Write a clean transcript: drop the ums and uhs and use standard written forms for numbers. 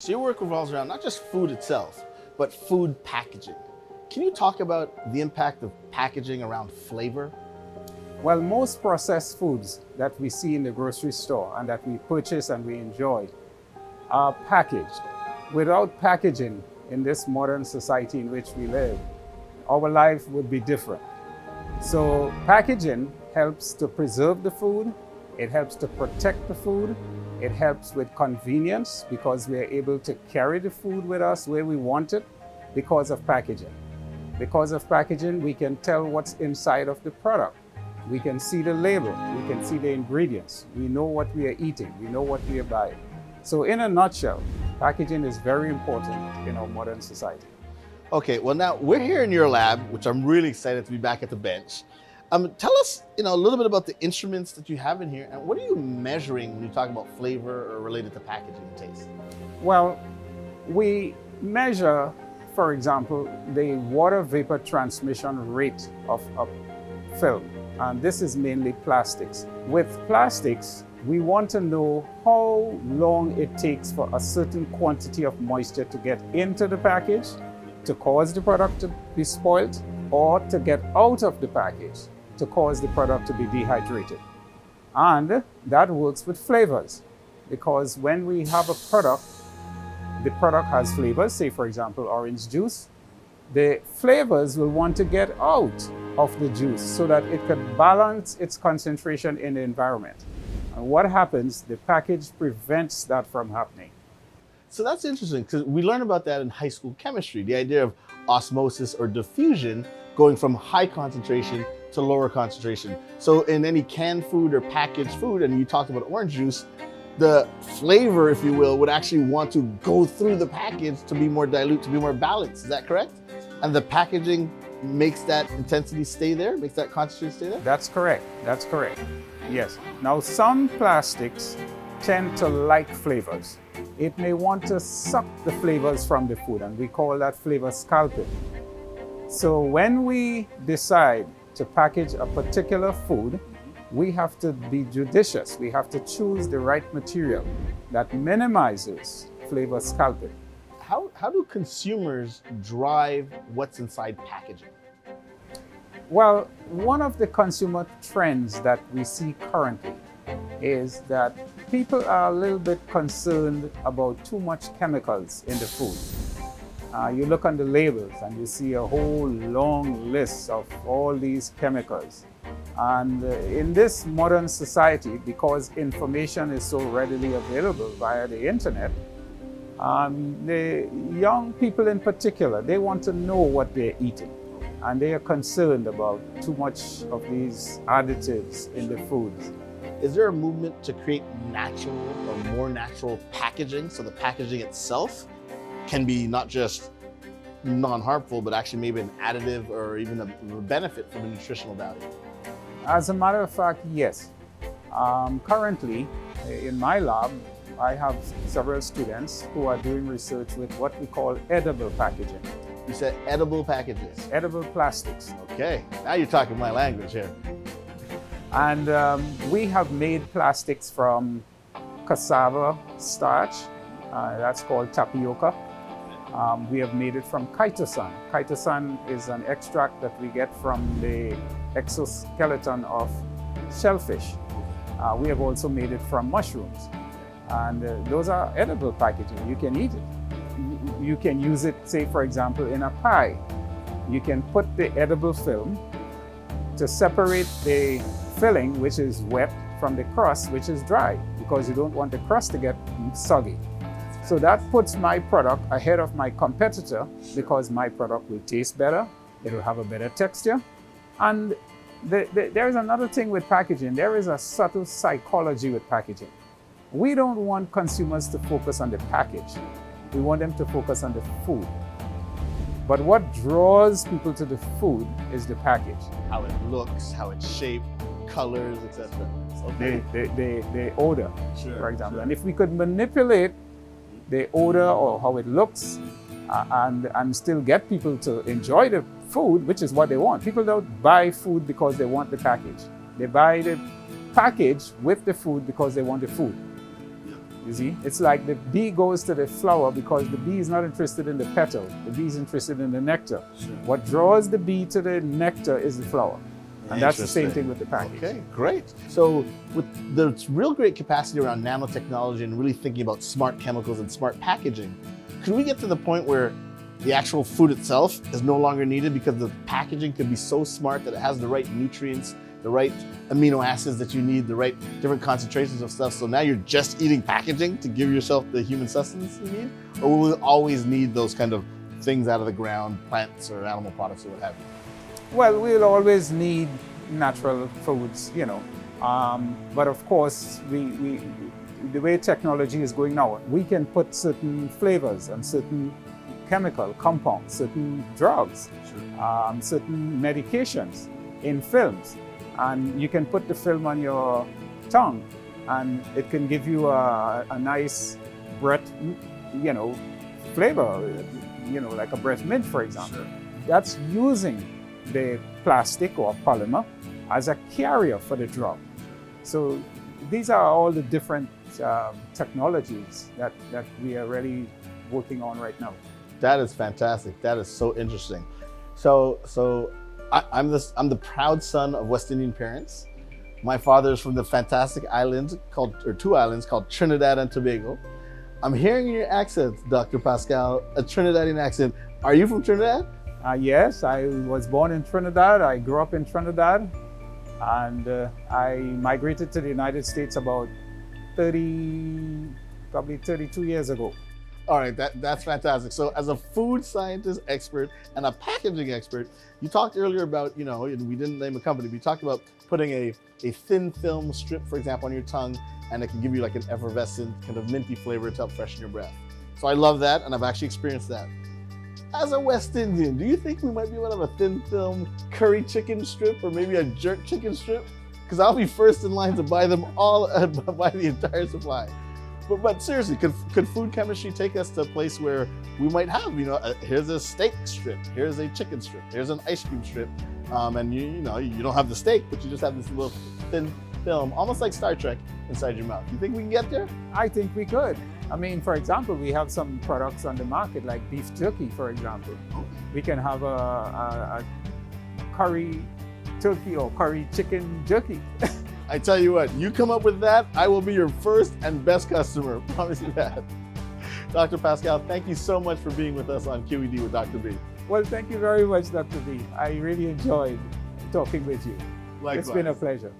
So your work revolves around not just food itself, but food packaging. Can you talk about the impact of packaging around flavor? Well, most processed foods that we see in the grocery store and that we purchase and we enjoy are packaged. Without packaging in this modern society in which we live, our life would be different. So packaging helps to preserve the food, it helps to protect the food, it helps with convenience because we are able to carry the food with us where we want it because of packaging. Because of packaging, we can tell what's inside of the product. We can see the label, we can see the ingredients, we know what we are eating, we know what we are buying. So in a nutshell, packaging is very important in our modern society. Okay, well now we're here in your lab, which I'm really excited to be back at the bench. Tell us, a little bit about the instruments that you have in here, and what are you measuring when you talk about flavor or related to packaging and taste? Well, we measure, for example, the water vapor transmission rate of a film, and this is mainly plastics. With plastics, we want to know how long it takes for a certain quantity of moisture to get into the package, to cause the product to be spoiled, or to get out of the package, to cause the product to be dehydrated. And that works with flavors, because when we have a product, the product has flavors, say for example, orange juice, the flavors will want to get out of the juice so that it could balance its concentration in the environment. And what happens, the package prevents that from happening. So that's interesting because we learned about that in high school chemistry, the idea of osmosis or diffusion going from high concentration to lower concentration. So in any canned food or packaged food, and you talked about orange juice, the flavor, if you will, would actually want to go through the package to be more dilute, to be more balanced. Is that correct? And the packaging makes that intensity stay there, makes that concentration stay there? That's correct. That's correct. Yes. Now, some plastics tend to like flavors. It may want to suck the flavors from the food, and we call that flavor scalping. So when we decide to package a particular food, we have to be judicious. We have to choose the right material that minimizes flavor scalping. How do consumers drive what's inside packaging? Well, one of the consumer trends that we see currently is that people are a little bit concerned about too much chemicals in the food. You look on the labels and you see a whole long list of all these chemicals. And in this modern society, because information is so readily available via the internet, the young people in particular, they want to know what they're eating. And they are concerned about too much of these additives in the foods. Is there a movement to create natural or more natural packaging so the packaging itself can be not just non-harmful, but actually maybe an additive or even a benefit from a nutritional value? As a matter of fact, yes. Currently, in my lab, I have several students who are doing research with what we call edible packaging. You said edible packages. Edible plastics. Okay, now you're talking my language here. And we have made plastics from cassava starch. That's called tapioca. We have made it from chitosan. Chitosan is an extract that we get from the exoskeleton of shellfish. We have also made it from mushrooms. And those are edible packaging. You can eat it. You can use it, say, for example, in a pie. You can put the edible film to separate the filling, which is wet, from the crust, which is dry, because you don't want the crust to get soggy. So that puts my product ahead of my competitor because my product will taste better, it will have a better texture. And there is another thing with packaging. There is a subtle psychology with packaging. We don't want consumers to focus on the package. We want them to focus on the food. But what draws people to the food is the package. How it looks, how it's shaped, colors, etc. Okay. The odor, Sure, for example. sure. And if we could manipulate the odor or how it looks and still get people to enjoy the food, which is what they want. People don't buy food because they want the package. They buy the package with the food because they want the food. You see, it's like the bee goes to the flower because the bee is not interested in the petal. The bee is interested in the nectar. Sure. What draws the bee to the nectar is the flower. And that's the same thing with the package. Okay, great. So with the real great capacity around nanotechnology and really thinking about smart chemicals and smart packaging, could we get to the point where the actual food itself is no longer needed because the packaging can be so smart that it has the right nutrients, the right amino acids that you need, the right different concentrations of stuff. So now you're just eating packaging to give yourself the human sustenance you need? Or will we always need those kind of things out of the ground, plants or animal products or what have you? Well, we'll always need natural foods, you know. But of course, the way technology is going now, we can put certain flavors and certain chemical compounds, certain drugs, certain medications in films. And you can put the film on your tongue and it can give you a nice breath, you know, flavor, you know, like a breath mint, for example. Sure. That's using the plastic or polymer as a carrier for the drug. So these are all the different technologies that we are really working on right now. That is fantastic. That is so interesting. So I'm the proud son of West Indian parents. My father is from the fantastic island two islands called Trinidad and Tobago. I'm hearing in your accent, Dr. Pascal, a Trinidadian accent. Are you from Trinidad? Yes, I was born in Trinidad. I grew up in Trinidad, and I migrated to the United States about probably 32 years ago. All right, that's fantastic. So as a food scientist expert and a packaging expert, you talked earlier about, you know, and we didn't name a company, but you talked about putting a thin film strip, for example, on your tongue, and it can give you like an effervescent kind of minty flavor to help freshen your breath. So I love that, and I've actually experienced that. As a West Indian, do you think we might be able to have a thin film curry chicken strip or maybe a jerk chicken strip? Because I'll be first in line to buy them all, buy the entire supply. But seriously, could food chemistry take us to a place where we might have, you know, here's a steak strip, here's a chicken strip, here's an ice cream strip, and you don't have the steak, but you just have this little thin film, almost like Star Trek, inside your mouth. You think we can get there? I think we could. I mean, for example, we have some products on the market like beef jerky, for example. We can have a curry turkey or curry chicken jerky. I tell you what, you come up with that, I will be your first and best customer. Promise you that. Dr. Pascal, thank you so much for being with us on QED with Dr. B. Well, thank you very much, Dr. B. I really enjoyed talking with you. Likewise. It's been a pleasure.